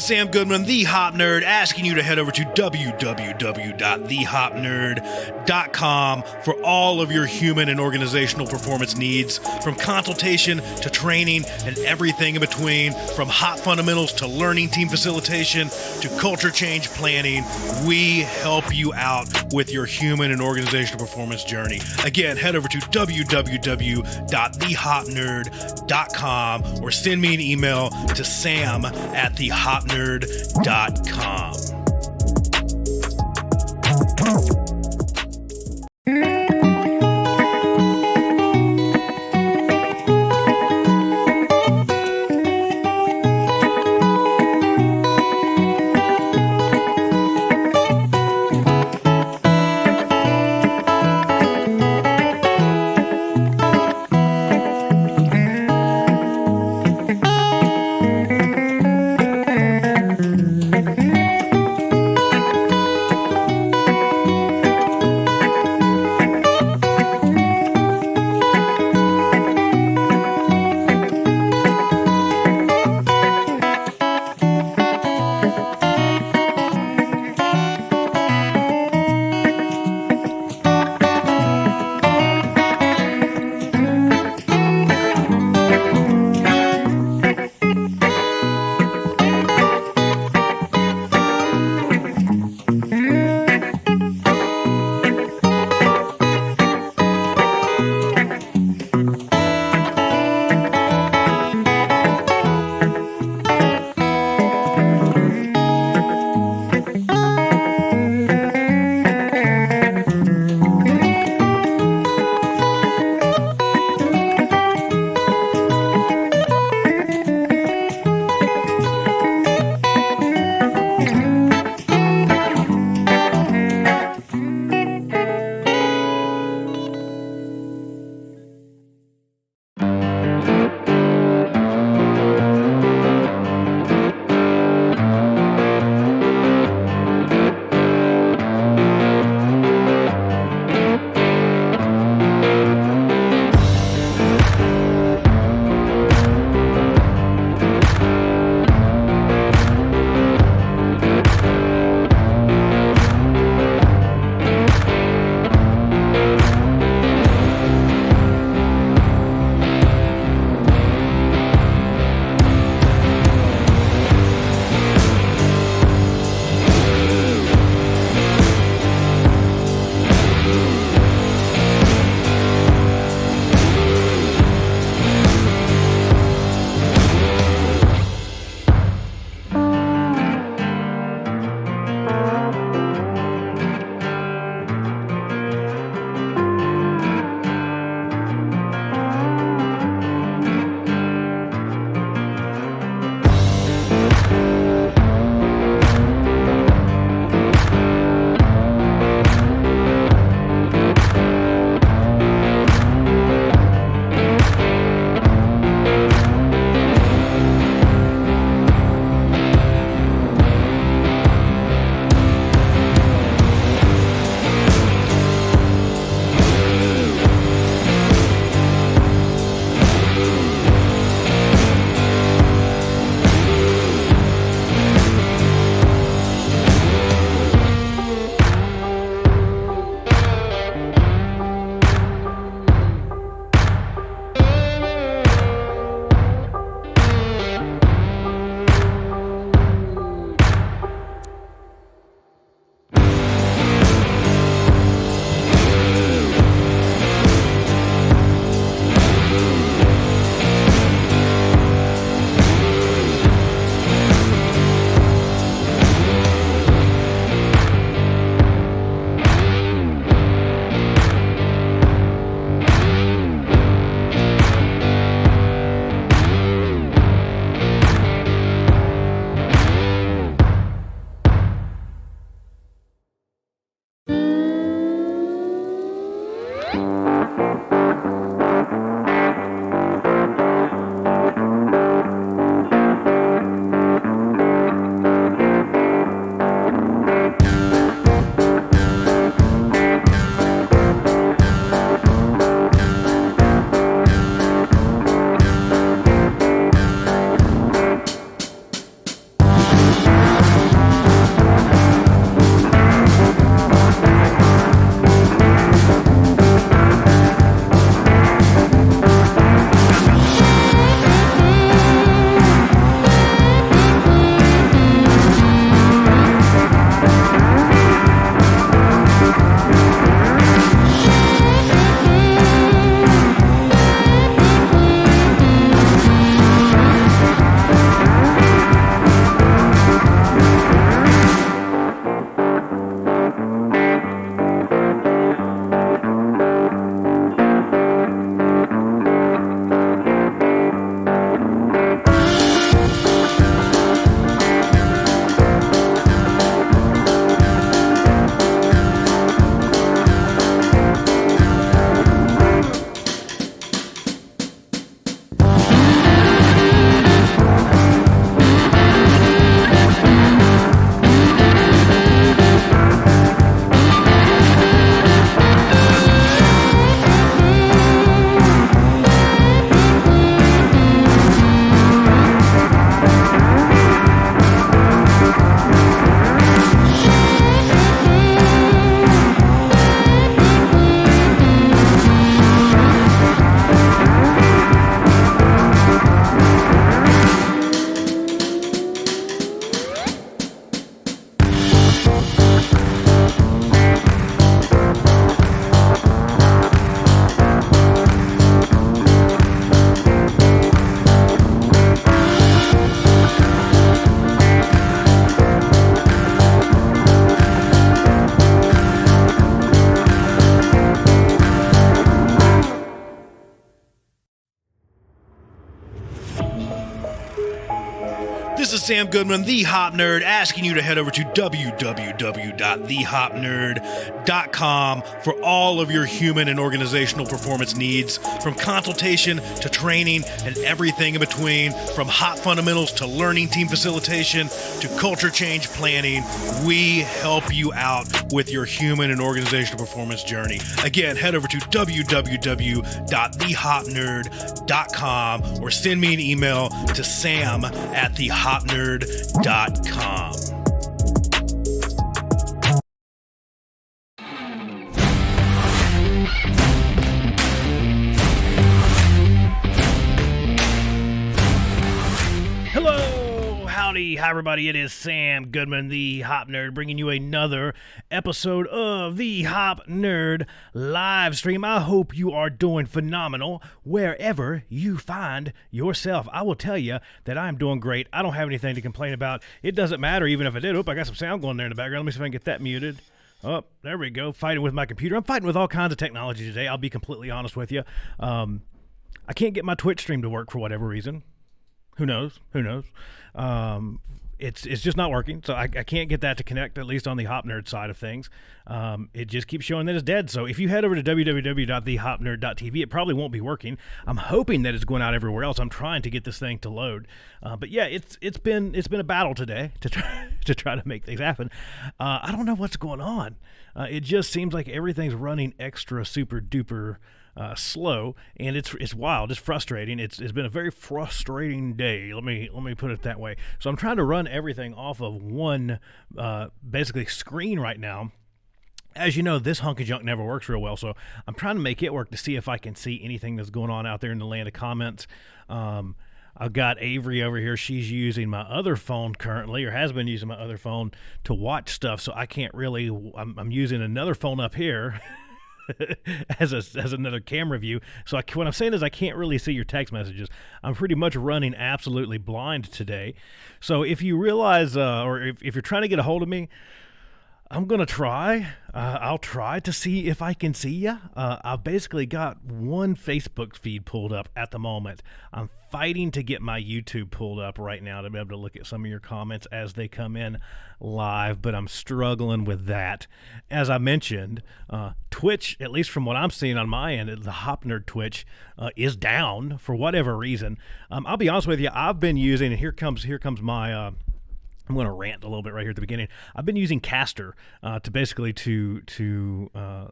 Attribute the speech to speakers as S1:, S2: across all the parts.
S1: is Sam Goodman, the Hop Nerd, asking you to head over to www.thehopnerd.com for all of your human and organizational performance needs, from consultation to training and everything in between, from hop fundamentals to learning team facilitation to culture change planning. We help you out with your human and organizational performance journey. Again, head over to www.thehopnerd.com or send me an email to sam@thehopnerd.com. Sam Goodman, the Hop Nerd, asking you to head over to www.thehopnerd.com for all of your human and organizational performance needs, from consultation to training and everything in between, from hot fundamentals to learning team facilitation to culture change planning. We help you out with your human and organizational performance journey. Again, head over to www.thehopnerd.com or send me an email to sam@thehopnerd.com.
S2: Hello, howdy, hi everybody, it is Sam Goodman, the Hop Nerd, bringing you another episode of the Hop Nerd live stream. I hope you are doing phenomenal wherever you find yourself. I will tell you that I'm doing great. I don't have anything to complain about. It doesn't matter even if I did. I got some sound going there in the background. Let me see if I can get that muted. Oh, there we go. Fighting with my computer. I'm fighting with all kinds of technology today. I'll be completely honest with you. I can't get my Twitch stream to work for whatever reason. Who knows? It's just not working, so I can't get that to connect, at least on the Hop Nerd side of things. It just keeps showing that it's dead. So if you head over to www.thehopnerd.tv, it probably won't be working. I'm hoping that it's going out everywhere else. I'm trying to get this thing to load, but yeah, it's been a battle today to try to make things happen. I don't know what's going on. It just seems like everything's running extra super duper slow, and it's wild. It's frustrating. It's been a very frustrating day. Let me put it that way. So I'm trying to run everything off of one basically screen right now. As you know, this hunk of junk never works real well, so I'm trying to make it work to see if I can see anything that's going on out there in the land of comments. I've got Avery over here. She's using my other phone currently, or has been using my other phone to watch stuff, so I can't really. I'm using another phone up here as another camera view. So what I'm saying is I can't really see your text messages. I'm pretty much running absolutely blind today. So if you realize, or if you're trying to get a hold of me, I'm going to try. I'll try to see if I can see you. I've basically got one Facebook feed pulled up at the moment. I'm fighting to get my YouTube pulled up right now to be able to look at some of your comments as they come in live, but I'm struggling with that. As I mentioned, Twitch, at least from what I'm seeing on my end, the Hop Nerd Twitch is down for whatever reason. I'll be honest with you, I've been using, and here comes my... I'm going to rant a little bit right here at the beginning. I've been using Caster to basically to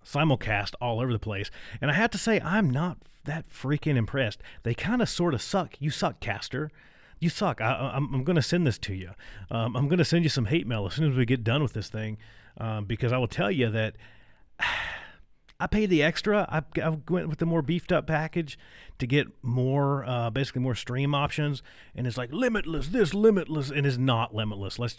S2: simulcast all over the place, and I have to say I'm not that freaking impressed. They kind of sort of suck. You suck, Caster. You suck. I'm going to send this to you. I'm going to send you some hate mail as soon as we get done with this thing, because I will tell you that I paid the extra. I went with the more beefed up package to get more, basically more stream options. And it's like limitless, this limitless, and it's not limitless. Let's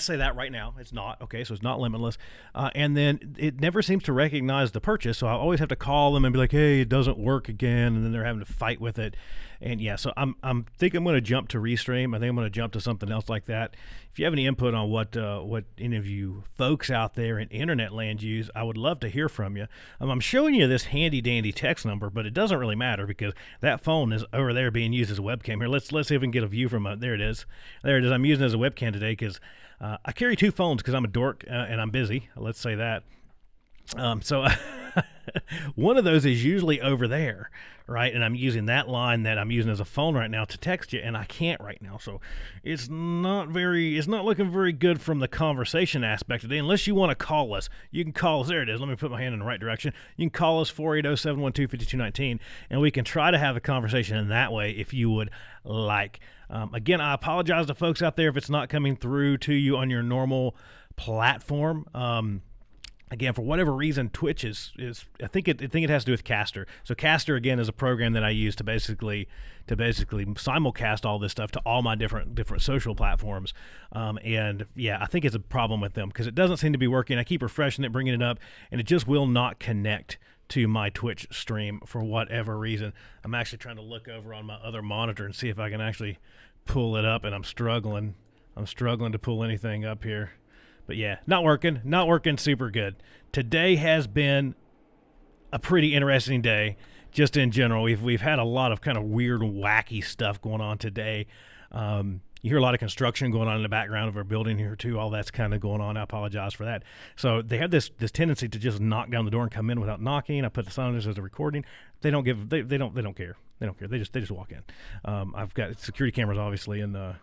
S2: say that right now. It's not. Okay, so it's not limitless. And then it never seems to recognize the purchase. So I always have to call them and be like, hey, it doesn't work again. And then they're having to fight with it. And yeah, so I'm think I'm going to jump to Restream. I think I'm going to jump to something else like that. If you have any input on what any of you folks out there in internet land use, I would love to hear from you. I'm showing you this handy dandy text number, but it doesn't really matter because that phone is over there being used as a webcam. Here, let's see if we can get a view from there. It is. There it is. I'm using it as a webcam today because I carry two phones because I'm a dork and I'm busy. Let's say that. So one of those is usually over there, right? And I'm using that line that I'm using as a phone right now to text you, and I can't right now. So it's not looking very good from the conversation aspect today. Unless you want to call us, you can call us. There it is. Let me put my hand in the right direction. You can call us 480-712-5219, and we can try to have a conversation in that way if you would like. Again, I apologize to folks out there if it's not coming through to you on your normal platform. Again, for whatever reason, Twitch is I think it has to do with Caster. So Caster again is a program that I use to basically simulcast all this stuff to all my different social platforms. And yeah, I think it's a problem with them because it doesn't seem to be working. I keep refreshing it, bringing it up, and it just will not connect to my Twitch stream for whatever reason. I'm actually trying to look over on my other monitor and see if I can actually pull it up, and I'm struggling to pull anything up here. But yeah, not working super good. Today has been a pretty interesting day, just in general. We've had a lot of kind of weird, wacky stuff going on today. You hear a lot of construction going on in the background of our building here too. All that's kind of going on. I apologize for that. So they have this tendency to just knock down the door and come in without knocking. I put the sound as a recording. They don't care. They don't care. They just walk in. I've got security cameras obviously in the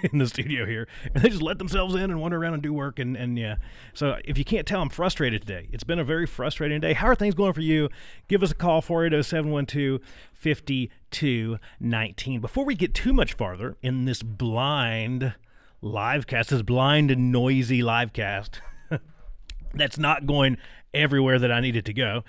S2: in the studio here, and they just let themselves in and wander around and do work. And yeah. So if you can't tell, I'm frustrated today. It's been a very frustrating day. How are things going for you? Give us a call 480-712-5219. Before we get too much farther in this blind livecast, this blind and noisy livecast that's not going everywhere that I need it to go.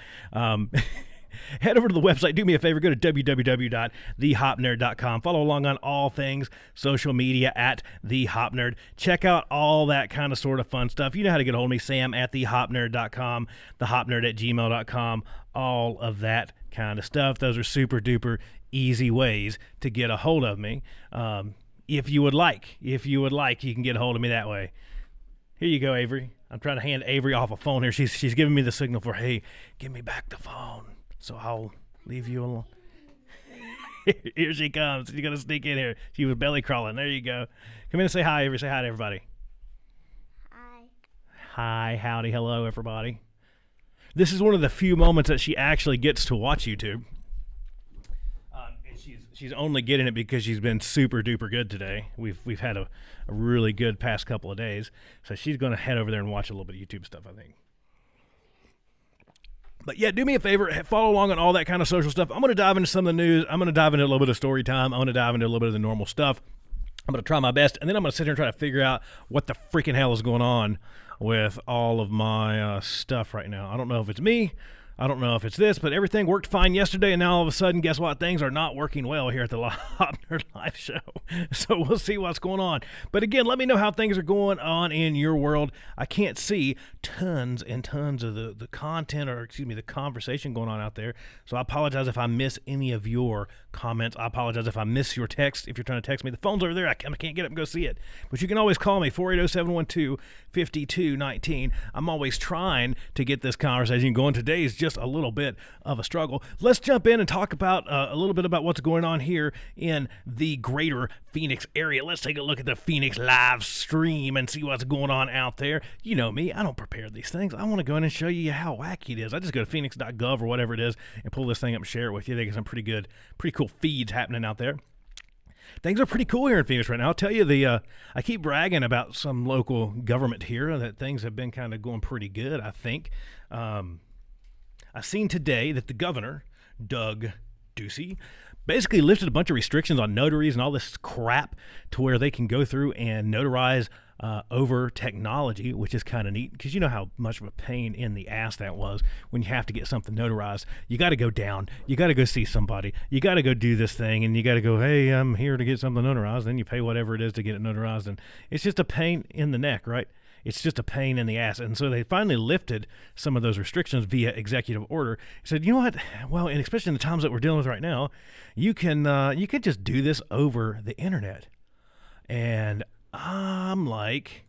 S2: Head over to the website. Do me a favor. Go to www.thehopnerd.com. Follow along on all things social media at The Hop Nerd. Check out all that kind of sort of fun stuff. You know how to get a hold of me, Sam at thehopnerd.com, thehopnerd@gmail.com, all of that kind of stuff. Those are super duper easy ways to get a hold of me. If you would like, you can get a hold of me that way. Here you go, Avery. I'm trying to hand Avery off a phone here. She's giving me the signal for, hey, give me back the phone. So I'll leave you alone. Here she comes. She's going to sneak in here. She was belly crawling. There you go. Come in and say hi, Avery. Say hi to everybody.
S3: Hi.
S2: Hi, howdy, hello, everybody. This is one of the few moments that she actually gets to watch YouTube. And she's only getting it because she's been super duper good today. We've had a really good past couple of days. So she's going to head over there and watch a little bit of YouTube stuff, I think. But yeah, do me a favor, follow along on all that kind of social stuff. I'm going to dive into some of the news. I'm going to dive into a little bit of story time. I'm going to dive into a little bit of the normal stuff. I'm going to try my best, and then I'm going to sit here and try to figure out what the freaking hell is going on with all of my stuff right now. I don't know if it's me. I don't know if it's this, but everything worked fine yesterday, and now all of a sudden, guess what? Things are not working well here at the Hop Nerd Live Show. So we'll see what's going on. But again, let me know how things are going on in your world. I can't see tons and tons of the content, or excuse me, the conversation going on out there. So I apologize if I miss any of your comments. I apologize if I miss your text. If you're trying to text me, the phone's over there. I can't get up and go see it. But you can always call me, 480-712-5219. I'm always trying to get this conversation going. Today's just a little bit of a struggle. Let's jump in and talk about a little bit about what's going on here in the greater Phoenix area. Let's take a look at the Phoenix live stream and see what's going on out there. You know me, I don't prepare these things. I want to go in and show you how wacky it is. I just go to phoenix.gov or whatever it is and pull this thing up and share it with you. They get some pretty cool feeds happening out there. Things are pretty cool here in Phoenix right now. I'll tell you, I keep bragging about some local government here that things have been kind of going pretty good, I think. I seen today that the governor, Doug Ducey, basically lifted a bunch of restrictions on notaries and all this crap to where they can go through and notarize over technology, which is kind of neat because you know how much of a pain in the ass that was when you have to get something notarized. You got to go down. You got to go see somebody. You got to go do this thing, and you got to go, hey, I'm here to get something notarized. Then you pay whatever it is to get it notarized, and it's just a pain in the neck, right? It's just a pain in the ass. And so they finally lifted some of those restrictions via executive order. Said, you know what? Well, and especially in the times that we're dealing with right now, you can just do this over the internet. And I'm like,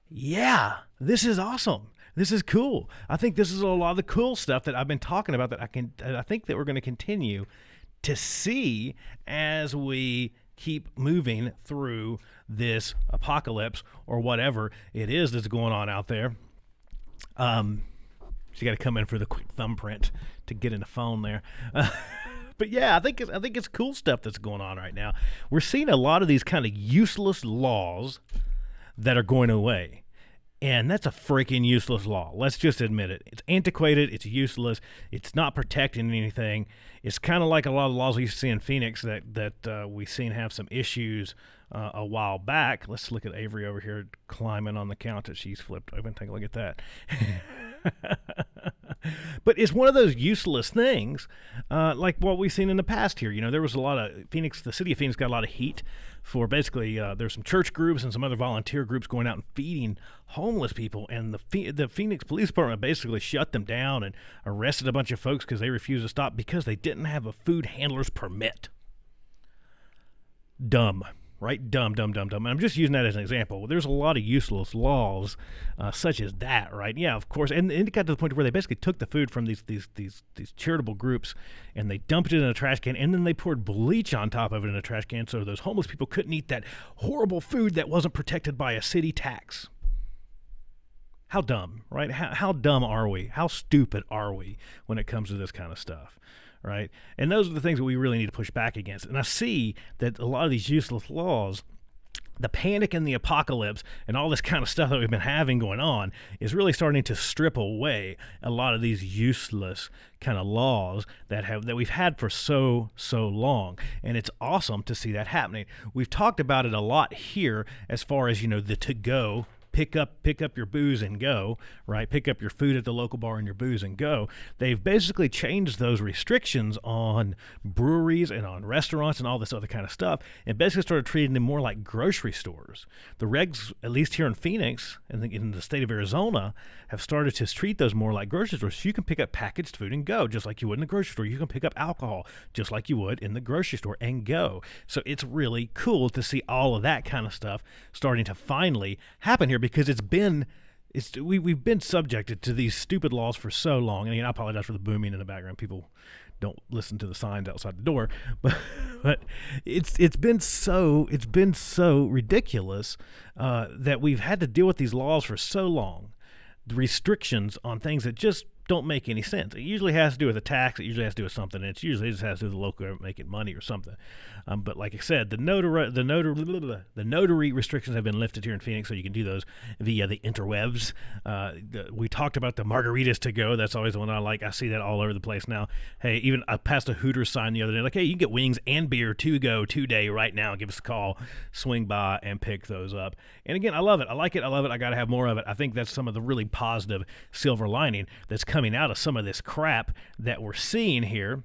S2: yeah, this is awesome. This is cool. I think this is a lot of the cool stuff that I've been talking about that I think that we're going to continue to see as we keep moving through this apocalypse or whatever it is that's going on out there. So you got to come in for the quick thumbprint to get in the phone there. But yeah, I think it's cool stuff that's going on right now. We're seeing a lot of these kind of useless laws that are going away. And that's a freaking useless law. Let's just admit it. It's antiquated. It's useless. It's not protecting anything. It's kind of like a lot of the laws we used to see in Phoenix that we seen have some issues a while back. Let's look at Avery over here climbing on the couch that she's flipped open. Take a look at that. But it's one of those useless things, like what we've seen in the past here. You know, there was a lot of the city of Phoenix got a lot of heat for basically there's some church groups and some other volunteer groups going out and feeding homeless people, and the Phoenix Police Department basically shut them down and arrested a bunch of folks because they refused to stop because they didn't have a food handler's permit. Dumb. right? Dumb. And I'm just using that as an example. There's a lot of useless laws, such as that, right? Yeah, of course. And it got to the point where they basically took the food from these charitable groups and they dumped it in a trash can, and then they poured bleach on top of it in a trash can, so those homeless people couldn't eat that horrible food that wasn't protected by a city tax. How dumb, right? How dumb are we? How stupid are we when it comes to this kind of stuff, right? And those are the things that we really need to push back against. And I see that a lot of these useless laws, the panic and the apocalypse and all this kind of stuff that we've been having going on is really starting to strip away a lot of these useless kind of laws that we've had for so long. And it's awesome to see that happening. We've talked about it a lot here as far as, the to-go, pick up your booze and go, right? Pick up your food at the local bar and your booze and go. They've basically changed those restrictions on breweries and on restaurants and all this other kind of stuff, and basically started treating them more like grocery stores. The regs, at least here in Phoenix and in the state of Arizona, have started to treat those more like grocery stores. So you can pick up packaged food and go, just like you would in the grocery store. You can pick up alcohol, just like you would in the grocery store, and go. So it's really cool to see all of that kind of stuff starting to finally happen here, because we've been subjected to these stupid laws for so long. And I apologize for the booming in the background. People don't listen to the signs outside the door, but it's been so ridiculous that we've had to deal with these laws for so long. The restrictions on things that just don't make any sense. It usually has to do with a tax. It usually has to do with something. And it usually just has to do with the local government making money or something. But like I said, the notary restrictions have been lifted here in Phoenix, so you can do those via the interwebs. We talked about the margaritas to go. That's always the one I like. I see that all over the place now. Hey, even I passed a Hooters sign the other day, like, hey, you can get wings and beer to go today right now. Give us a call. Swing by and pick those up. And again, I love it. I like it. I love it. I got to have more of it. I think that's some of the really positive silver lining that's coming out of some of this crap that we're seeing here.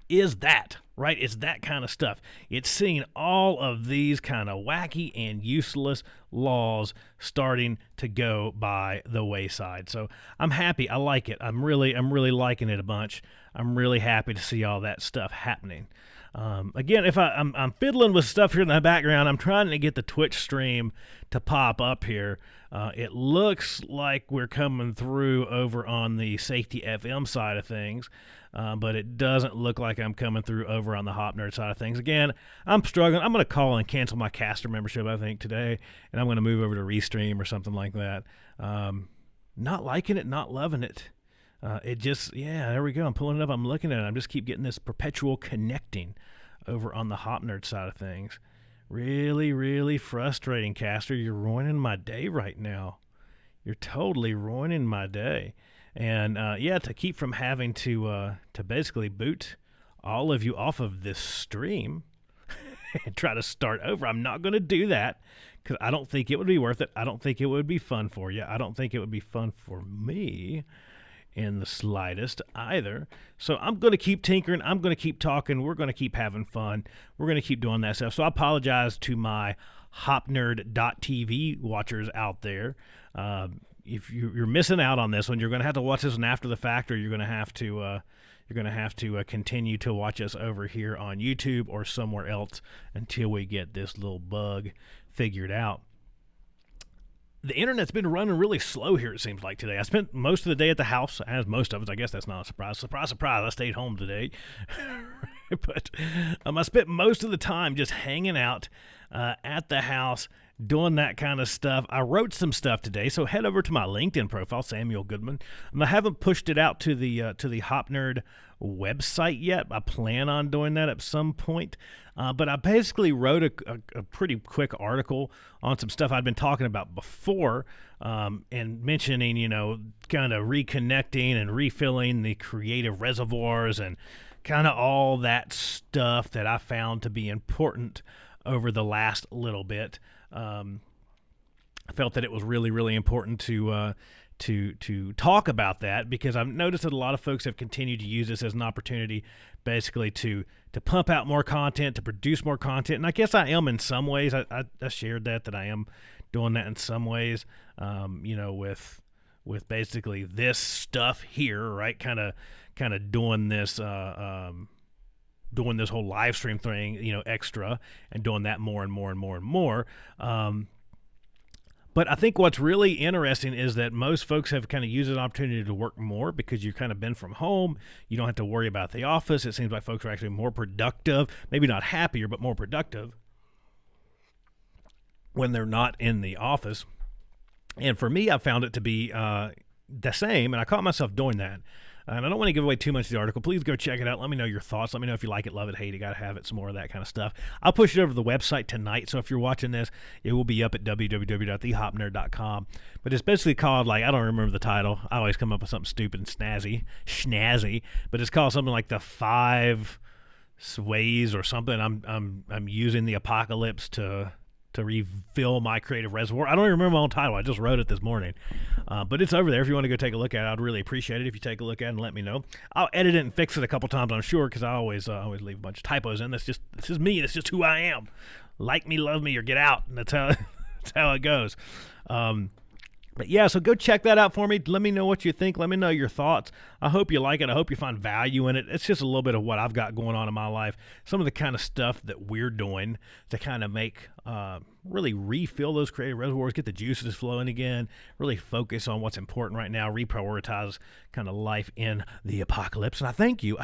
S2: Is that, right? It's that kind of stuff. It's seeing all of these kind of wacky and useless laws starting to go by the wayside. So I'm happy. I like it. I'm really liking it a bunch. I'm really happy to see all that stuff happening. Again, if I'm fiddling with stuff here in the background, I'm trying to get the Twitch stream to pop up here. It looks like we're coming through over on the Safety FM side of things, but it doesn't look like I'm coming through over on the Hop Nerd side of things. Again, I'm struggling. I'm going to call and cancel my Caster membership, I think, today, and I'm going to move over to Restream or something like that. Not liking it, not loving it. There we go. I'm pulling it up. I'm looking at it. I'm just keep getting this perpetual connecting over on the Hop Nerd side of things. Really, really frustrating, Caster. You're ruining my day right now. You're totally ruining my day. And, to keep from having to basically boot all of you off of this stream and try to start over, I'm not going to do that because I don't think it would be worth it. I don't think it would be fun for you. I don't think it would be fun for me in the slightest either. So I'm going to keep tinkering. I'm going to keep talking. We're going to keep having fun. We're going to keep doing that stuff. So I apologize to my HopNerd.tv watchers out there. If you're missing out on this one, you're going to have to watch this one after the fact, or you're going to have to continue to watch us over here on YouTube or somewhere else until we get this little bug figured out. The internet's been running really slow here, it seems like, today. I spent most of the day at the house, as most of us. I guess that's not a surprise. Surprise, surprise, I stayed home today. But I spent most of the time just hanging out at the house, doing that kind of stuff. I wrote some stuff today, so head over to my LinkedIn profile, Samuel Goodman. I haven't pushed it out to the Hop Nerd website yet. I plan on doing that at some point. But I basically wrote a pretty quick article on some stuff I'd been talking about before, and mentioning, kind of reconnecting and refilling the creative reservoirs and kind of all that stuff that I found to be important over the last little bit. I felt that it was really, really important to talk about that, because I've noticed that a lot of folks have continued to use this as an opportunity basically to pump out more content, to produce more content. And I guess I am in some ways. I shared that I am doing that in some ways, with basically this stuff here, right? Kind of doing this doing this whole live stream thing, extra and doing that more and more and more and more. But I think what's really interesting is that most folks have kind of used an opportunity to work more because you've kind of been from home. You don't have to worry about the office. It seems like folks are actually more productive, maybe not happier, but more productive when they're not in the office. And for me, I found it to be the same, and I caught myself doing that. And I don't want to give away too much of the article. Please go check it out. Let me know your thoughts. Let me know if you like it, love it, hate it, got to have it, some more of that kind of stuff. I'll push it over to the website tonight. So if you're watching this, it will be up at www.thehopnerd.com. But it's basically called, I don't remember the title. I always come up with something stupid and snazzy. But it's called something like the 5 ways or something. I'm using the apocalypse to refill my creative reservoir. I don't even remember my own title. I just wrote it this morning. But it's over there if you want to go take a look at it. I'd really appreciate it if you take a look at it and let me know. I'll edit it and fix it a couple times, I'm sure, because I always leave a bunch of typos in. That's just me. That's just who I am. Like me, love me, or get out. And that's how it goes. But yeah, so go check that out for me. Let me know what you think. Let me know your thoughts. I hope you like it. I hope you find value in it. It's just a little bit of what I've got going on in my life. Some of the kind of stuff that we're doing to kind of make, really refill those creative reservoirs, get the juices flowing again, really focus on what's important right now, reprioritize kind of life in the apocalypse. And I thank you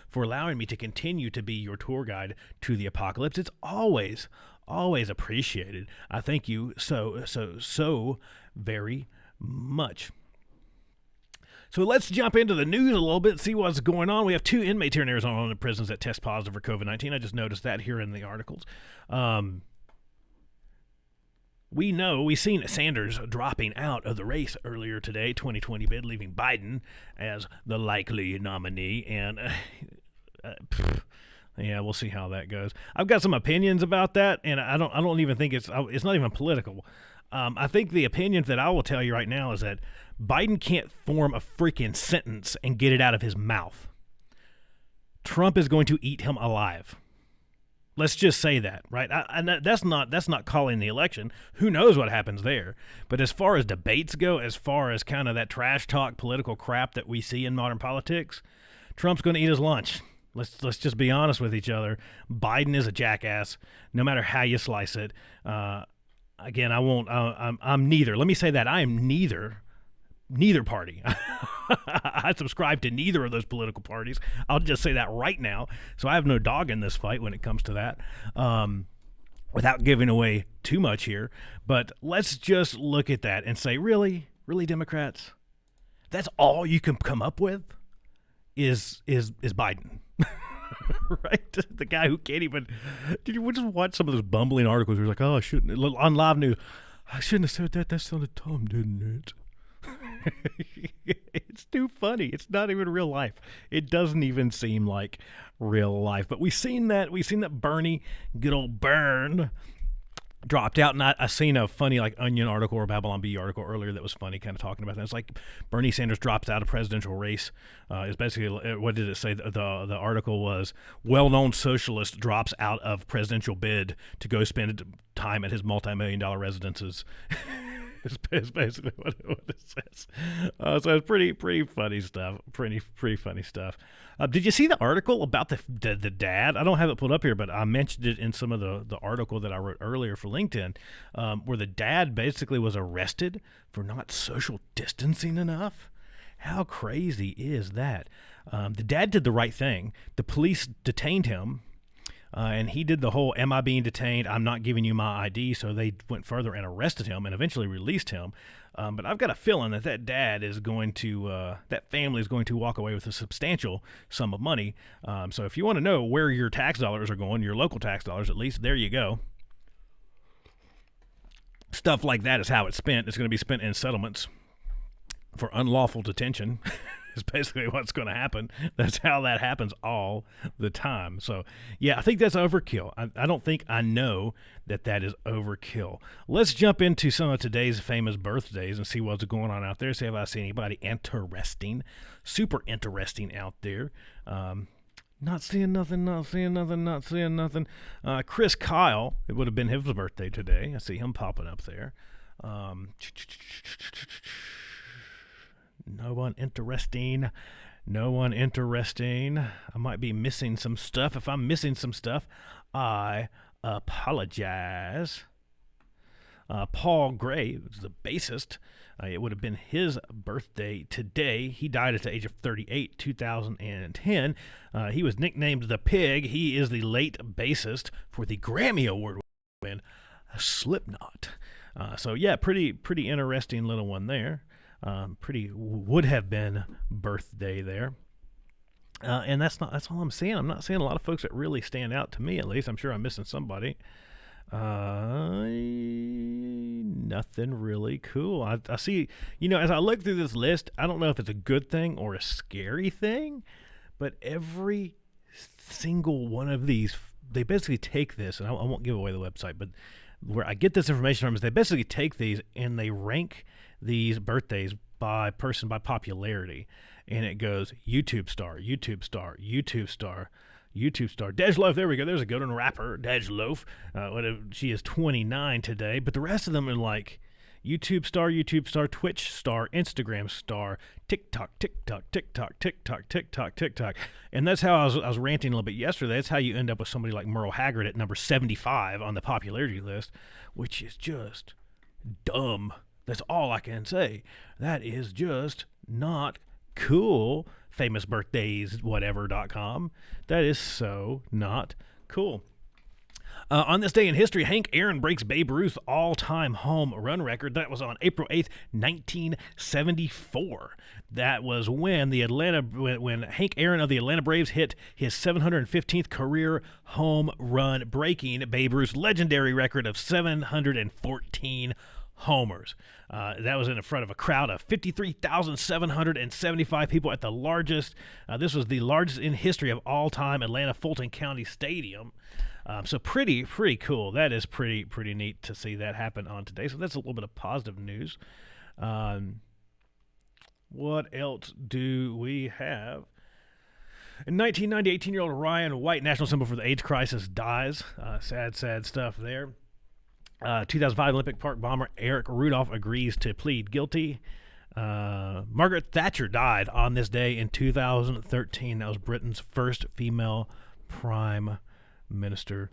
S2: for allowing me to continue to be your tour guide to the apocalypse. It's always appreciated. I thank you so very much. So let's jump into the news a little bit, see what's going on. We have 2 inmates here in Arizona in prisons that test positive for COVID-19. I just noticed that here in the articles. We've seen Sanders dropping out of the race earlier today, 2020 bid, leaving Biden as the likely nominee. And yeah, we'll see how that goes. I've got some opinions about that, and I don't even think it's not even political. I think the opinion that I will tell you right now is that Biden can't form a freaking sentence and get it out of his mouth. Trump is going to eat him alive. Let's just say that, right? That's not calling the election. Who knows what happens there? But as far as debates go, as far as kind of that trash talk political crap that we see in modern politics, Trump's going to eat his lunch. Let's just be honest with each other. Biden is a jackass, no matter how you slice it. Again, I'm neither. Let me say that I am neither party. I subscribe to neither of those political parties. I'll just say that right now. So I have no dog in this fight when it comes to that. Without giving away too much here, but let's just look at that and say, really, Democrats, that's all you can come up with is Biden. Right? The guy who can't even. Did you just watch some of those bumbling articles where he's like, oh, I shouldn't, on live news, I shouldn't have said that. That sounded dumb, didn't it? It's too funny. It's not even real life. It doesn't even seem like real life. But we've seen that Bernie, good old Bern, dropped out. And I seen a funny Onion article or Babylon Bee article earlier that was funny, kind of talking about that. It's like Bernie Sanders drops out of presidential race. It's basically, what did it say? The article was, well-known socialist drops out of presidential bid to go spend time at his multi-million-dollar residences. It's basically what it says. So it's pretty funny stuff. Pretty funny stuff. Did you see the article about the dad? I don't have it pulled up here, but I mentioned it in some of the article that I wrote earlier for LinkedIn, where the dad basically was arrested for not social distancing enough. How crazy is that? The dad did the right thing. The police detained him. And he did the whole, am I being detained? I'm not giving you my ID. So they went further and arrested him and eventually released him. But I've got a feeling that dad is going to, that family is going to walk away with a substantial sum of money. So if you want to know where your tax dollars are going, your local tax dollars at least, there you go. Stuff like that is how it's spent. It's going to be spent in settlements for unlawful detention. Is basically what's going to happen. That's how that happens all the time. So, yeah, I think that's overkill. I don't think I know that is overkill. Let's jump into some of today's famous birthdays and see what's going on out there. See if I see anybody interesting, super interesting out there. Not seeing nothing. Chris Kyle, it would have been his birthday today. I see him popping up there. No one interesting. No one interesting. I might be missing some stuff. If I'm missing some stuff, I apologize. Paul Gray, who's the bassist, it would have been his birthday today. He died at the age of 38, 2010. He was nicknamed the Pig. He is the late bassist for the Grammy Award win Slipknot. So yeah, pretty interesting little one there. Pretty would have been birthday there. And that's all I'm seeing. I'm not seeing a lot of folks that really stand out to me, at least. I'm sure I'm missing somebody. Nothing really cool. I see, as I look through this list, I don't know if it's a good thing or a scary thing, but every single one of these, they basically take this, and I won't give away the website, but where I get this information from is they basically take these and they rank these birthdays by popularity. And it goes YouTube star, YouTube star, YouTube star, YouTube star. Dej Loaf, there we go. There's a good one. Rapper, Dej Loaf. She is 29 today. But the rest of them are like YouTube star, Twitch star, Instagram star, TikTok. And that's how I was ranting a little bit yesterday. That's how you end up with somebody like Merle Haggard at number 75 on the popularity list, which is just dumb. That's all I can say. That is just not cool. Famousbirthdays.whatever.com. That is so not cool. On this day in history, Hank Aaron breaks Babe Ruth's all-time home run record. That was on April 8th, 1974. That was when when Hank Aaron of the Atlanta Braves hit his 715th career home run, breaking Babe Ruth's legendary record of 714 homers. That was in front of a crowd of 53,775 people at the largest. This was the largest in history of all time Atlanta Fulton County Stadium. So pretty cool. That is pretty neat to see that happen on today. So that's a little bit of positive news. What else do we have? In 1990, 18-year-old Ryan White, national symbol for the AIDS crisis, dies. Sad stuff there. 2005 Olympic Park bomber Eric Rudolph agrees to plead guilty. Margaret Thatcher died on this day in 2013. That was Britain's first female prime minister.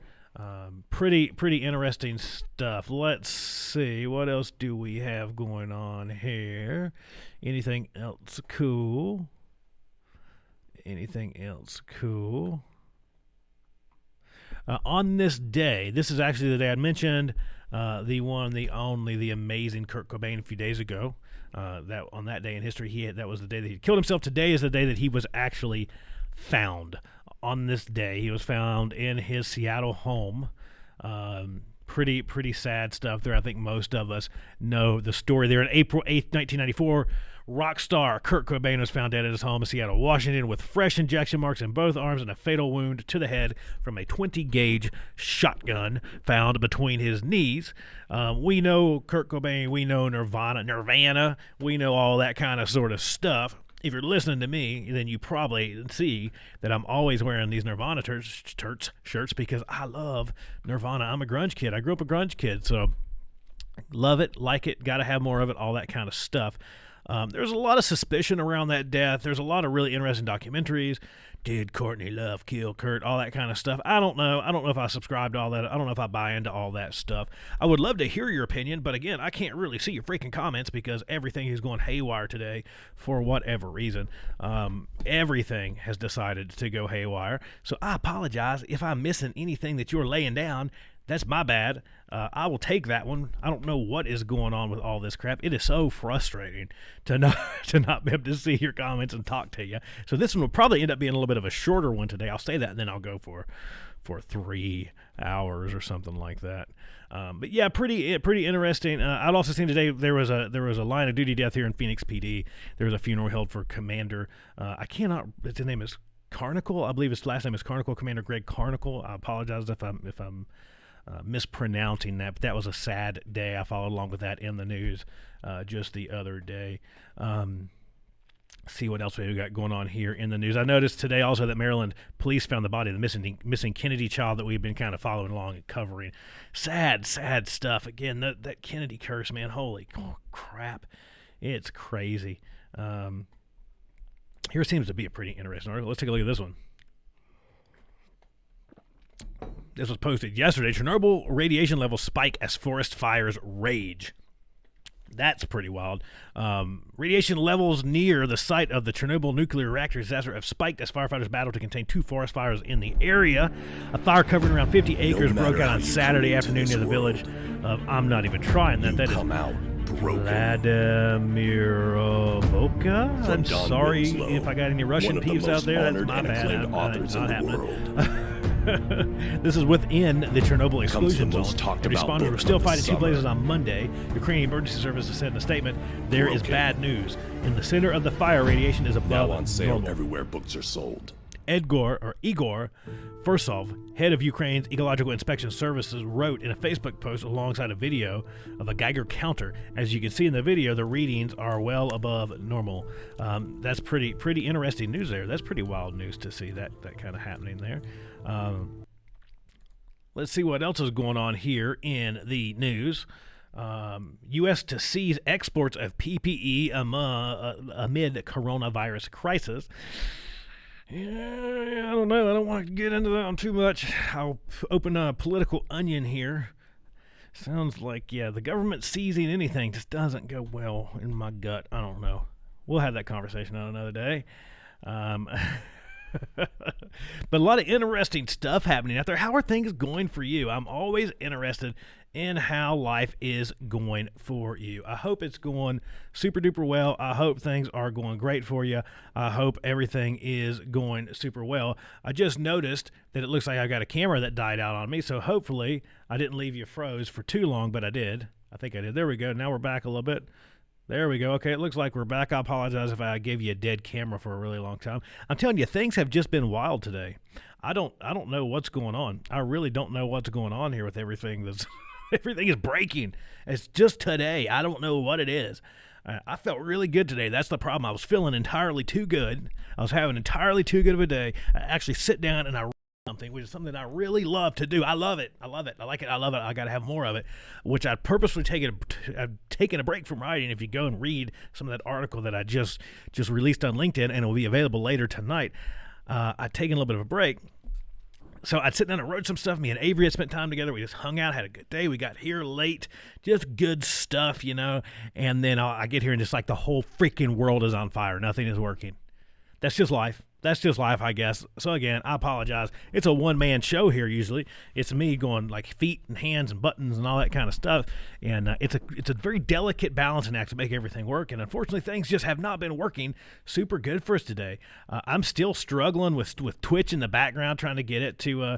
S2: Pretty interesting stuff. Let's see, what else do we have going on here? Anything else cool? On this day, this is actually the day I mentioned, the one, the only, the amazing Kurt Cobain a few days ago. That on that day in history, that was the day that he killed himself. Today is the day that he was actually found. On this day, he was found in his Seattle home. Pretty sad stuff there. I think most of us know the story there. On April 8th, 1994, rock star Kurt Cobain was found dead at his home in Seattle, Washington, with fresh injection marks in both arms and a fatal wound to the head from a 20-gauge shotgun found between his knees. We know Kurt Cobain, we know Nirvana, we know all that kind of sort of stuff. If you're listening to me, then you probably see that I'm always wearing these Nirvana shirts because I love Nirvana. I'm a grunge kid. I grew up a grunge kid, so love it, like it, got to have more of it, all that kind of stuff. There's a lot of suspicion around that death. There's a lot of really interesting documentaries. Did Courtney Love kill Kurt? All that kind of stuff. I don't know. I don't know if I subscribe to all that. I don't know if I buy into all that stuff. I would love to hear your opinion, but again, I can't really see your freaking comments because everything is going haywire today for whatever reason. Everything has decided to go haywire. So I apologize if I'm missing anything that you're laying down. That's my bad. I will take that one. I don't know what is going on with all this crap. It is so frustrating to not be able to see your comments and talk to you. So this one will probably end up being a little bit of a shorter one today. I'll say that, and then I'll go for 3 hours or something like that. But yeah, pretty interesting. I'd also seen today there was a line of duty death here in Phoenix PD. There was a funeral held for Commander. His name is Carnicle. I believe his last name is Carnicle. Commander Greg Carnicle. I apologize if I'm mispronouncing that, but that was a sad day. I followed along with that in the news just the other day. See what else we got going on here in the news. I noticed today also that Maryland police found the body of the missing Kennedy child that we've been kind of following along and covering. Sad stuff. Again, that Kennedy curse, man. Holy crap. It's crazy. Here seems to be a pretty interesting article. Let's take a look at this one. This was posted yesterday. Chernobyl radiation levels spike as forest fires rage. That's pretty wild. Radiation levels near the site of the Chernobyl nuclear reactor disaster have spiked as firefighters battle to contain 2 forest fires in the area. A fire covering around 50 acres broke out on Saturday afternoon near the village of, I'm not even trying that. That is Vladimirovka. I'm sorry if I got any Russian peeps out there. That's my bad. Not happening. This is within the Chernobyl exclusion zone. The responders were still fighting 2 blazes on Monday. Ukrainian emergency services said in a statement, "There is bad news. In the center of the fire, radiation is above
S4: now on sale
S2: normal."
S4: everywhere books are sold.
S2: Igor Fursov, head of Ukraine's Ecological Inspection Services, wrote in a Facebook post alongside a video of a Geiger counter. As you can see in the video, the readings are well above normal. That's pretty interesting news there. That's pretty wild news to see that kind of happening there. Let's see what else is going on here in the news. U.S. to seize exports of PPE amid coronavirus crisis. Yeah, I don't know. I don't want to get into that one too much. I'll open a political onion here. Sounds like, the government seizing anything just doesn't go well in my gut. I don't know. We'll have that conversation on another day. But a lot of interesting stuff happening out there. How are things going for you? I'm always interested in how life is going for you. I hope it's going super duper well. I hope things are going great for you. I hope everything is going super well. I just noticed that it looks like I got a camera that died out on me, so hopefully I didn't leave you froze for too long, but I did. I think I did. There we go. Now we're back a little bit. There we go. Okay, it looks like we're back. I apologize if I gave you a dead camera for a really long time. I'm telling you, things have just been wild today. I don't know what's going on. I really don't know what's going on here with everything that's everything is breaking. It's just today. I don't know what it is. I felt really good today. That's the problem. I was feeling entirely too good. I was having entirely too good of a day. I actually sit down and I write something, which is something that I really love to do. I love it. I like it. I love it. I got to have more of it, which I'd purposely I've taken a break from writing. If you go and read some of that article that I just released on LinkedIn, and it will be available later tonight, I'd taken a little bit of a break. So I'd sit down and wrote some stuff. Me and Avery had spent time together. We just hung out, had a good day. We got here late, just good stuff, And then I get here and just like the whole freaking world is on fire. Nothing is working. That's just life. That's just life, I guess. So again, I apologize. It's a one-man show here usually. It's me going like feet and hands and buttons and all that kind of stuff. And it's a very delicate balancing act to make everything work. And unfortunately, things just have not been working super good for us today. I'm still struggling with Twitch in the background, trying to get it to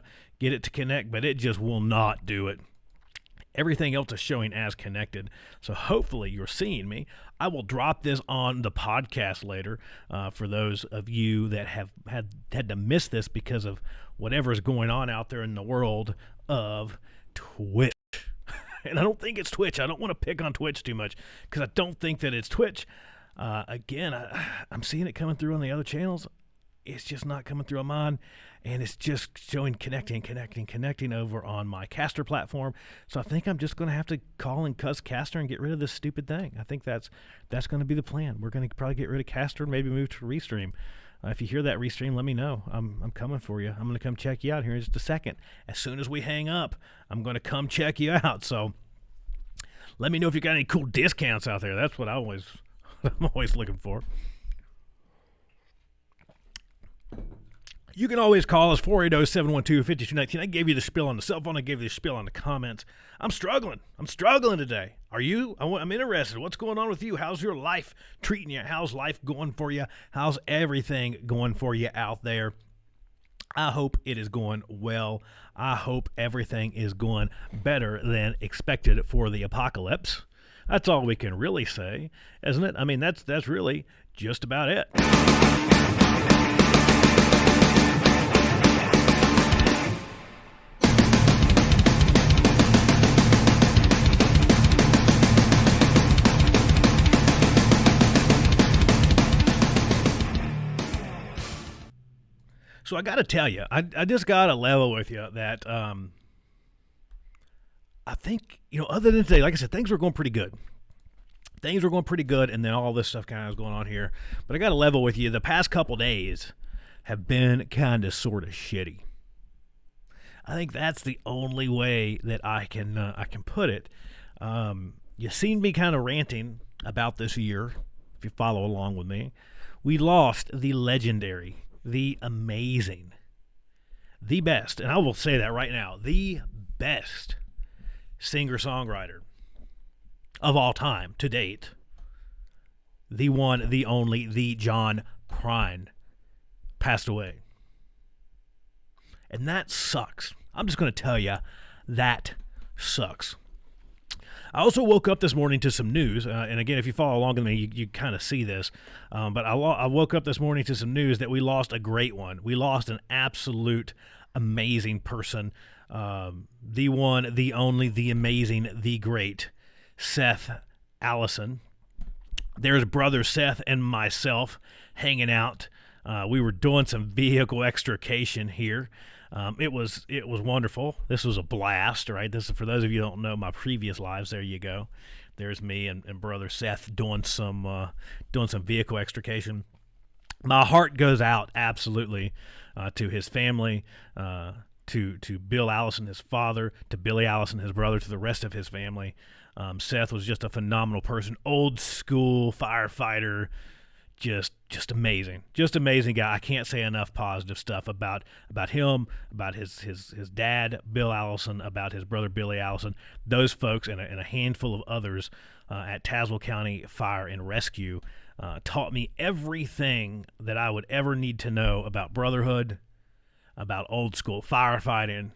S2: connect, but it just will not do it. Everything else is showing as connected. So hopefully you're seeing me. I will drop this on the podcast later for those of you that have had to miss this because of whatever is going on out there in the world of Twitch. And I don't think it's Twitch. I don't want to pick on Twitch too much because I don't think that it's Twitch. Again, I'm seeing it coming through on the other channels. It's just not coming through on mine, and it's just showing connecting over on my Caster platform. So I think I'm just going to have to call and cuss Caster and get rid of this stupid thing. I think that's going to be the plan. We're going to probably get rid of Caster and maybe move to Restream. If you hear that Restream, let me know. I'm coming for you. I'm going to come check you out here in just a second. As soon as we hang up, I'm going to come check you out. So let me know if you got any cool discounts out there. That's what I'm always looking for. You can always call us, 480-712-5219. I gave you the spiel on the cell phone. I gave you the spiel on the comments. I'm struggling today. Are you? I'm interested. What's going on with you? How's your life treating you? How's life going for you? How's everything going for you out there? I hope it is going well. I hope everything is going better than expected for the apocalypse. That's all we can really say, isn't it? I mean, that's really just about it. So I got to tell you, I just got to level with you that I think, other than today, like I said, things were going pretty good. things were going pretty good, and then all this stuff kind of was going on here. But I got to level with you. The past couple days have been kind of sort of shitty. I think that's the only way that I can put it. You seen me kind of ranting about this year, if you follow along with me. We lost the legendary, the amazing, the best, and I will say that right now, the best singer-songwriter of all time to date. The one, the only, the John Prine passed away. And that sucks. I'm just going to tell you, that sucks. I also woke up this morning to some news, and again, if you follow along with me, you kind of see this. But I woke up this morning to some news that we lost a great one. We lost an absolute amazing person. The one, the only, the amazing, the great Seth Allison. There's brother Seth and myself hanging out. We were doing some vehicle extrication here. It was wonderful. This was a blast, right? This is, for those of you who don't know my previous lives, there you go. There's me and brother Seth doing some vehicle extrication. My heart goes out absolutely to his family, to Bill Allison, his father, to Billy Allison, his brother, to the rest of his family. Seth was just a phenomenal person, old school firefighter. Just amazing. Just amazing guy. I can't say enough positive stuff about him, about his dad, Bill Allison, about his brother, Billy Allison. Those folks and a handful of others at Tazewell County Fire and Rescue taught me everything that I would ever need to know about brotherhood, about old school firefighting,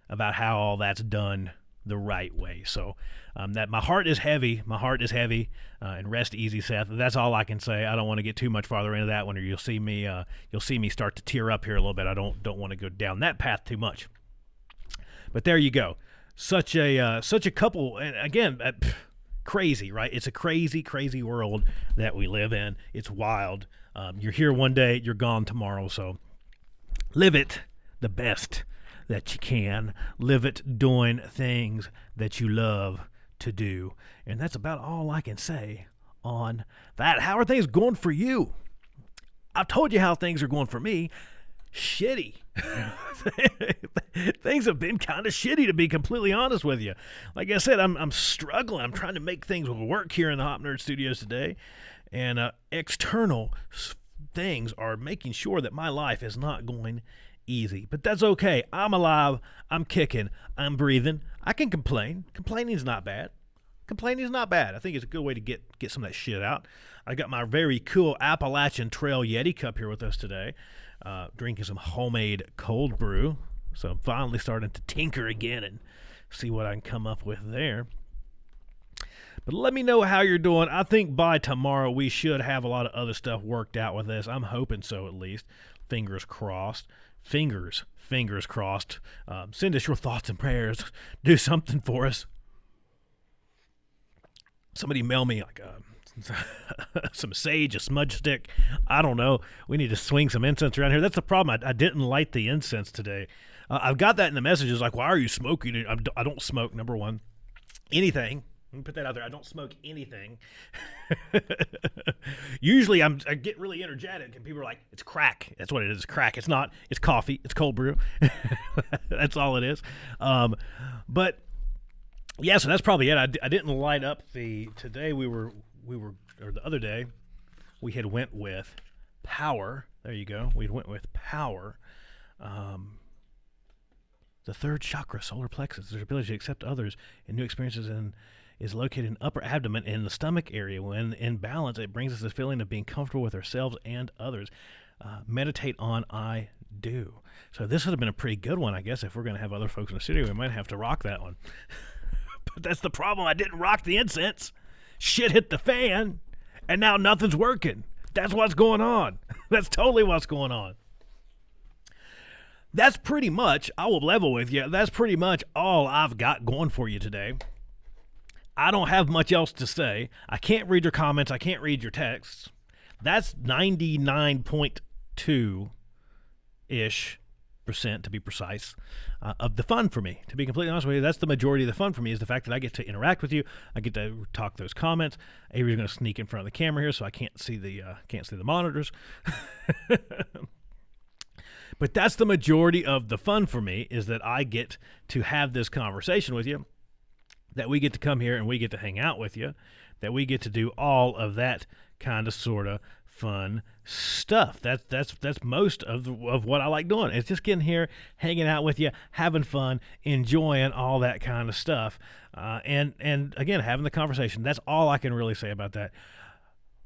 S2: about how all that's done the right way. So that my heart is heavy. My heart is heavy, and rest easy, Seth. That's all I can say. I don't want to get too much farther into that one, or you'll see me start to tear up here a little bit. I don't want to go down that path too much. But there you go. Such a couple, and again, crazy, right? It's a crazy world that we live in. It's wild. You're here one day, you're gone tomorrow. So live it the best that you can. Live it doing things that you love to do. And that's about all I can say on that. How are things going for you? I've told you how things are going for me. Shitty. Things have been kind of shitty, to be completely honest with you. Like I said, I'm struggling. I'm trying to make things work here in the Hop Nerd Studios today. And external things are making sure that my life is not going easy, but that's okay. I'm alive. I'm kicking. I'm breathing. I can complain. Complaining is not bad. I think it's a good way to get some of that shit out. I got my very cool Appalachian Trail Yeti cup here with us today, drinking some homemade cold brew. So I'm finally starting to tinker again and see what I can come up with there. But let me know how you're doing. I think by tomorrow we should have a lot of other stuff worked out with this. I'm hoping so, at least. Fingers crossed. Fingers crossed. Send us your thoughts and prayers. Do something for us. Somebody mail me like some sage, a smudge stick. I don't know. We need to swing some incense around here. That's the problem. I didn't light the incense today. I've got that in the messages like, why are you smoking? I don't smoke, number one. Anything. Let me put that out there. I don't smoke anything. Usually I get really energetic and people are like, it's crack. That's what it is, crack. It's not. It's coffee. It's cold brew. That's all it is. But yeah, so that's probably it. I didn't light up today we were, or the other day, we had went with power. There you go. We went with power. The third chakra, solar plexus, their ability to accept others and new experiences is located in upper abdomen in the stomach area. When in balance, it brings us this feeling of being comfortable with ourselves and others. Meditate on I do. So this would have been a pretty good one, I guess. If we're going to have other folks in the studio, we might have to rock that one. But that's the problem. I didn't rock the incense. Shit hit the fan, and now nothing's working. That's what's going on. That's totally what's going on. That's pretty much, I will level with you, that's pretty much all I've got going for you today. I don't have much else to say. I can't read your comments. I can't read your texts. That's 99.2-ish to be precise, of the fun for me. To be completely honest with you, that's the majority of the fun for me, is the fact that I get to interact with you. I get to talk those comments. Avery's going to sneak in front of the camera here, so I can't see the monitors. But that's the majority of the fun for me, is that I get to have this conversation with you, that we get to come here and we get to hang out with you, that we get to do all of that kind of sort of fun stuff. That's most of what I like doing. It's just getting here, hanging out with you, having fun, enjoying all that kind of stuff, and again, having the conversation. That's all I can really say about that.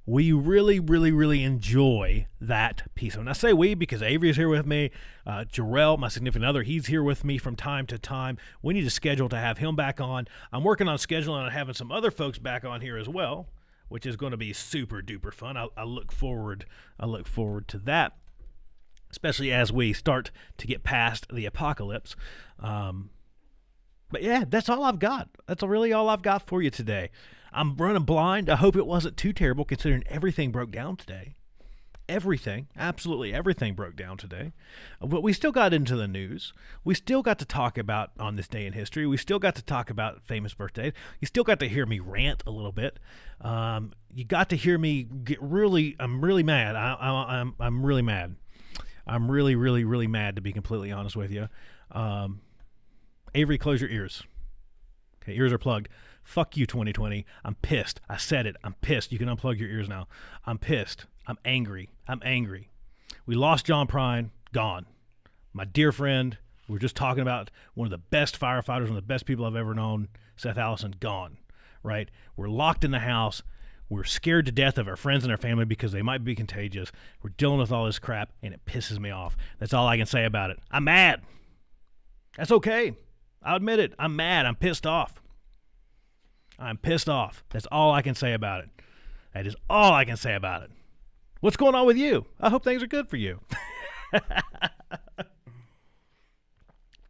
S2: We really, really, really enjoy that piece. And I say we because Avery is here with me. Jarrell, my significant other, he's here with me from time to time. We need to schedule to have him back on. I'm working on scheduling and having some other folks back on here as well, which is going to be super duper fun. I look forward to that, especially as we start to get past the apocalypse. But yeah, that's all I've got. That's really all I've got for you today. I'm running blind. I hope it wasn't too terrible considering everything broke down today. Everything, absolutely everything broke down today. But we still got into the news. We still got to talk about on this day in history. We still got to talk about famous birthdays. You still got to hear me rant a little bit. You got to hear me get really, I'm really mad. I'm really mad. I'm really, really, really mad, to be completely honest with you. Avery, close your ears. Okay, ears are plugged. Fuck you, 2020. I'm pissed. I said it. I'm pissed. You can unplug your ears now. I'm pissed. I'm angry. I'm angry. We lost John Prine. Gone. My dear friend, we were just talking about one of the best firefighters, one of the best people I've ever known, Seth Allison. Gone. Right? We're locked in the house. We're scared to death of our friends and our family because they might be contagious. We're dealing with all this crap, and it pisses me off. That's all I can say about it. I'm mad. That's okay. I'll admit it. I'm mad. I'm pissed off. I'm pissed off. That's all I can say about it. That is all I can say about it. What's going on with you? I hope things are good for you.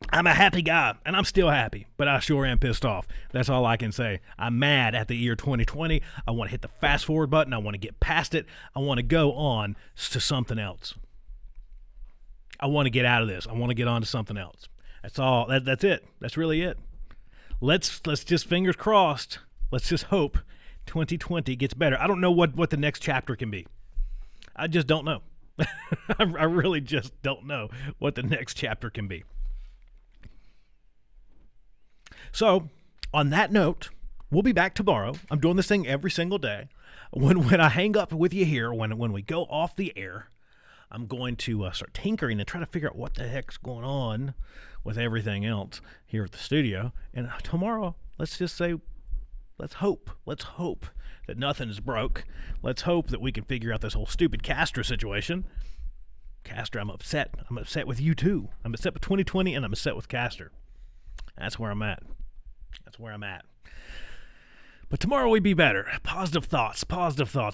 S2: I'm a happy guy, and I'm still happy, but I sure am pissed off. That's all I can say. I'm mad at the year 2020. I want to hit the fast forward button. I want to get past it. I want to go on to something else. I want to get out of this. I want to get on to something else. That's all. That's it. That's really it. Let's just, fingers crossed, let's just hope 2020 gets better. I don't know what the next chapter can be. I just don't know. I really just don't know what the next chapter can be. So, on that note, we'll be back tomorrow. I'm doing this thing every single day. When I hang up with you here, when we go off the air, I'm going to start tinkering and try to figure out what the heck's going on with everything else here at the studio. And tomorrow, let's just say, let's hope that nothing's broke. Let's hope that we can figure out this whole stupid Castor situation. Castor, I'm upset. I'm upset with you too. I'm upset with 2020 and I'm upset with Castor. That's where I'm at. But tomorrow we be better. Positive thoughts.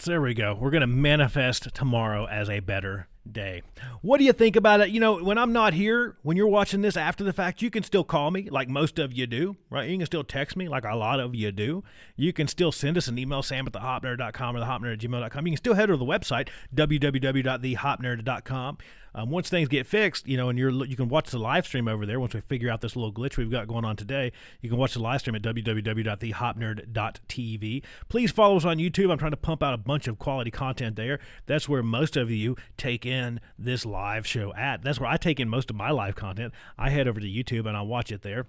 S2: There we go. We're going to manifest tomorrow as a better day. What do you think about it? You know, when I'm not here, when you're watching this after the fact, you can still call me like most of you do, right? You can still text me like a lot of you do. You can still send us an email, sam@thehopnerd.com or thehopnerd@gmail.com. You can still head to the website, www.thehopnerd.com. Once things get fixed, you know, and you can watch the live stream over there. Once we figure out this little glitch we've got going on today, you can watch the live stream at www.thehopnerd.tv. Please follow us on YouTube. I'm trying to pump out a bunch of quality content there. That's where most of you take in this live show at. That's where I take in most of my live content. I head over to YouTube and I watch it there.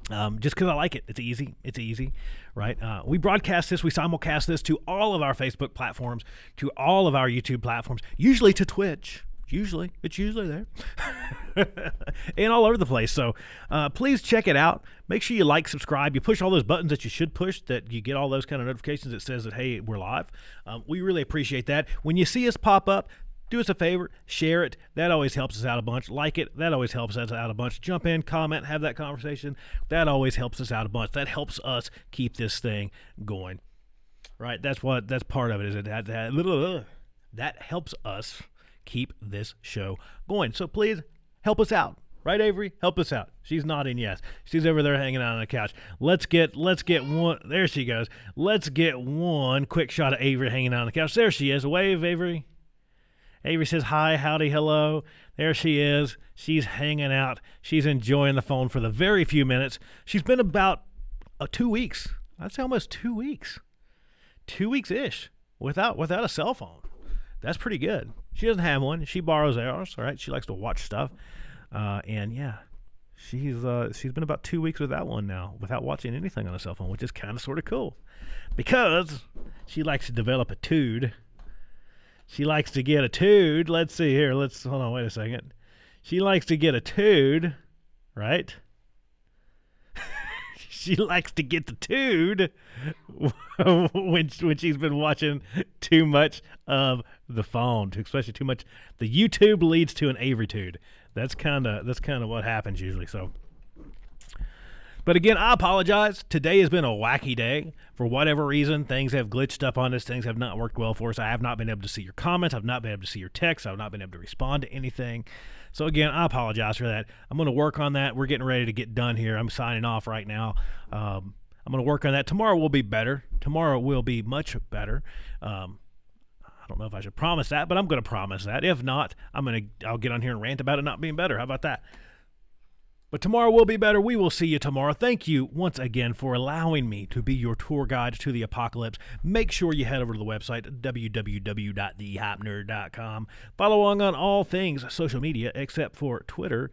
S2: Just because I like it. It's easy, right? We broadcast this, we simulcast this to all of our Facebook platforms, to all of our YouTube platforms, usually to Twitch. It's usually there. And all over the place. So please check it out. Make sure you like, subscribe. You push all those buttons that you should push, that you get all those kind of notifications that says that, hey, we're live. We really appreciate that. When you see us pop up, do us a favor, share it. That always helps us out a bunch. Like it. That always helps us out a bunch. Jump in, comment, have that conversation. That always helps us out a bunch. That helps us keep this thing going. Right? That's part of it. Is that helps us keep this show going. So please help us out. Right, Avery? Help us out. She's nodding yes. She's over there hanging out on the couch. Let's get one. There she goes. Let's get one quick shot of Avery hanging out on the couch. There she is. Wave, Avery. Avery says hi, howdy, hello. There she is. She's hanging out. She's enjoying the phone for the very few minutes. She's been about 2 weeks. I'd say almost 2 weeks. 2 weeks-ish without a cell phone. That's pretty good. She doesn't have one. She borrows ours, all right? She likes to watch stuff. And yeah, she's been about 2 weeks without one now, without watching anything on a cell phone, which is kind of sort of cool. Because she likes to develop a tude. She likes to get a tude. Let's see here. Hold on, wait a second. She likes to get a tude, right? She likes to get the tude when she's been watching too much of the phone, especially too much. The YouTube leads to an Avery tude. That's kind of what happens usually. So, but again, I apologize. Today has been a wacky day. For whatever reason, things have glitched up on us. Things have not worked well for us. I have not been able to see your comments. I've not been able to see your texts. I've not been able to respond to anything. So again, I apologize for that. I'm going to work on that. We're getting ready to get done here. I'm signing off right now. I'm going to work on that. Tomorrow will be better. Tomorrow will be much better. I don't know if I should promise that, but I'm going to promise that. If not, I'll get on here and rant about it not being better. How about that? But tomorrow will be better. We will see you tomorrow. Thank you once again for allowing me to be your tour guide to the apocalypse. Make sure you head over to the website, www.thehopnerd.com. Follow along on all things social media except for Twitter,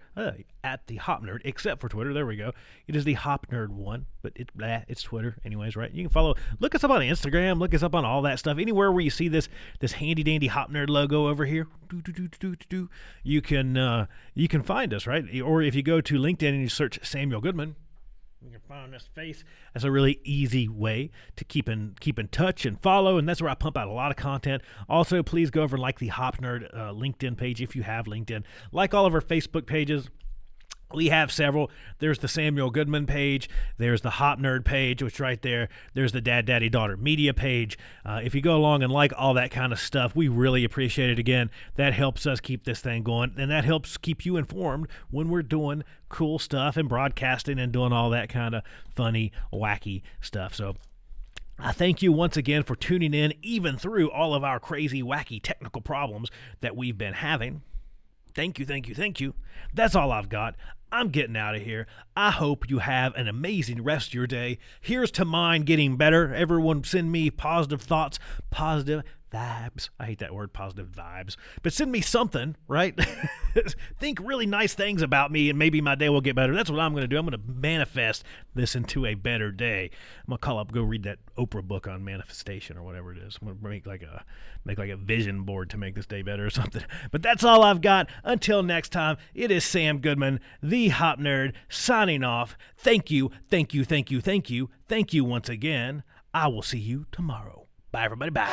S2: at the Hop Nerd, except for Twitter. There we go. It is the Hop Nerd one, but it's Twitter anyways, right? You can follow. Look us up on Instagram. Look us up on all that stuff. Anywhere where you see this handy dandy Hop Nerd logo over here, you can find us, right? Or if you go to LinkedIn and you search Samuel Goodman, you can find this face. That's a really easy way to keep in touch and follow, and that's where I pump out a lot of content. Also, please go over and like the Hop Nerd LinkedIn page if you have LinkedIn. Like all of our Facebook pages. We have several. There's the Samuel Goodman page. There's the Hop Nerd page, which right there. There's the Dad, Daddy, Daughter Media page. If you go along and like all that kind of stuff, we really appreciate it. Again, that helps us keep this thing going, and that helps keep you informed when we're doing cool stuff and broadcasting and doing all that kind of funny, wacky stuff. So I thank you once again for tuning in, even through all of our crazy, wacky technical problems that we've been having. Thank you, thank you, thank you. That's all I've got. I'm getting out of here. I hope you have an amazing rest of your day. Here's to mine getting better. Everyone send me positive thoughts, positive vibes. I hate that word, positive vibes. But send me something, right? Think really nice things about me, and maybe my day will get better. That's what I'm going to do. I'm going to manifest this into a better day. I'm going to call up, go read that Oprah book on manifestation or whatever it is. I'm going to make like a vision board to make this day better or something. But that's all I've got. Until next time, it is Sam Goodman, the Hop Nerd, signing off. Thank you, thank you, thank you, thank you, thank you once again. I will see you tomorrow. Bye, everybody. Bye.